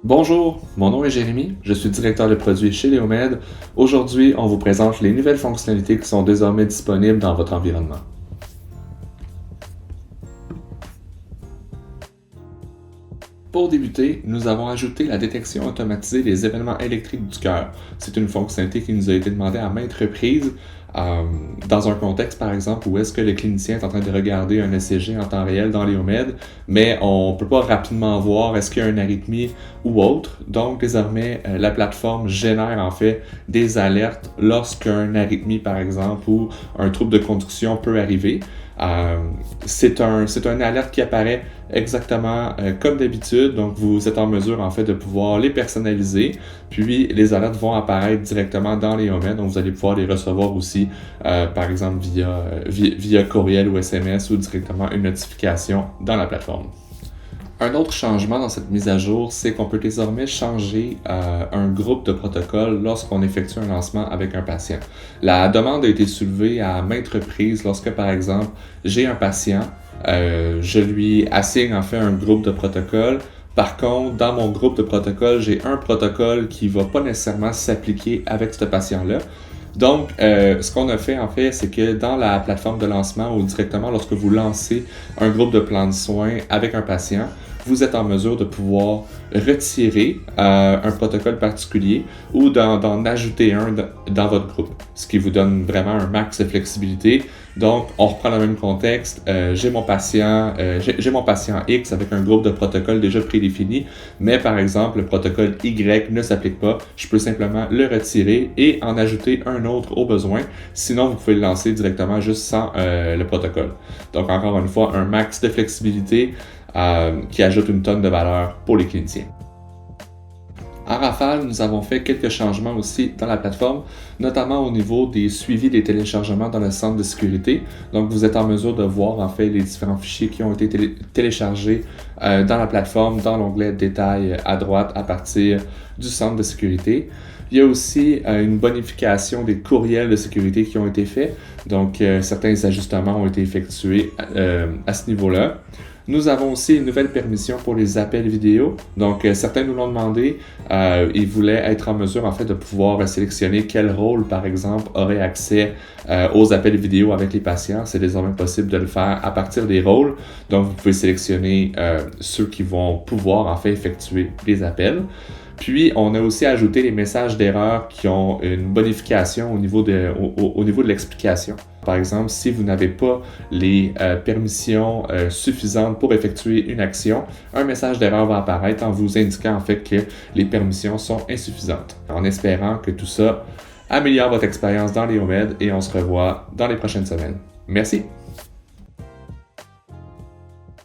Bonjour, mon nom est Jérémy, je suis directeur de produits chez Léomède. Aujourd'hui, on vous présente les nouvelles fonctionnalités qui sont désormais disponibles dans votre environnement. Pour débuter, nous avons ajouté la détection automatisée des événements électriques du cœur. C'est une fonctionnalité qui nous a été demandée à maintes reprises, dans un contexte par exemple où est-ce que le clinicien est en train de regarder un ECG en temps réel dans Léomède, mais on ne peut pas rapidement voir est-ce qu'il y a une arythmie ou autre. Donc désormais, la plateforme génère en fait des alertes lorsqu'une arythmie par exemple ou un trouble de conduction peut arriver. C'est une alerte qui apparaît exactement comme d'habitude, donc vous êtes en mesure en fait de pouvoir les personnaliser, puis les alertes vont apparaître directement dans Léomède, donc vous allez pouvoir les recevoir aussi par exemple via courriel ou SMS ou directement une notification dans la plateforme. Un autre changement dans cette mise à jour, c'est qu'on peut désormais changer un groupe de protocoles lorsqu'on effectue un lancement avec un patient. La demande a été soulevée à maintes reprises lorsque, par exemple, j'ai un patient, je lui assigne en fait un groupe de protocoles. Par contre, dans mon groupe de protocoles, j'ai un protocole qui ne va pas nécessairement s'appliquer avec ce patient-là. Donc, ce qu'on a fait en fait, c'est que dans la plateforme de lancement ou directement lorsque vous lancez un groupe de plan de soins avec un patient, vous êtes en mesure de pouvoir retirer un protocole particulier ou d'en ajouter un dans votre groupe, ce qui vous donne vraiment un max de flexibilité. Donc, on reprend le même contexte. J'ai mon patient X avec un groupe de protocoles déjà prédéfini, mais par exemple, le protocole Y ne s'applique pas. Je peux simplement le retirer et en ajouter un autre au besoin. Sinon, vous pouvez le lancer directement juste sans le protocole. Donc, encore une fois, un max de flexibilité qui ajoute une tonne de valeur pour les cliniciens. En rafale, nous avons fait quelques changements aussi dans la plateforme, notamment au niveau des suivis des téléchargements dans le centre de sécurité. Donc, vous êtes en mesure de voir en fait les différents fichiers qui ont été téléchargés dans la plateforme, dans l'onglet Détails à droite à partir du centre de sécurité. Il y a aussi une bonification des courriels de sécurité qui ont été faits. Donc, certains ajustements ont été effectués à ce niveau-là. Nous avons aussi une nouvelle permission pour les appels vidéo. Donc, certains nous l'ont demandé. Ils voulaient être en mesure, en fait, de pouvoir sélectionner quel rôle, par exemple, aurait accès aux appels vidéo avec les patients. C'est désormais possible de le faire à partir des rôles. Donc, vous pouvez sélectionner ceux qui vont pouvoir, en fait, effectuer les appels. Puis, on a aussi ajouté les messages d'erreur qui ont une bonification au niveau de l'explication. Par exemple, si vous n'avez pas les permissions suffisantes pour effectuer une action, un message d'erreur va apparaître en vous indiquant en fait que les permissions sont insuffisantes. En espérant que tout ça améliore votre expérience dans Léomède et on se revoit dans les prochaines semaines. Merci!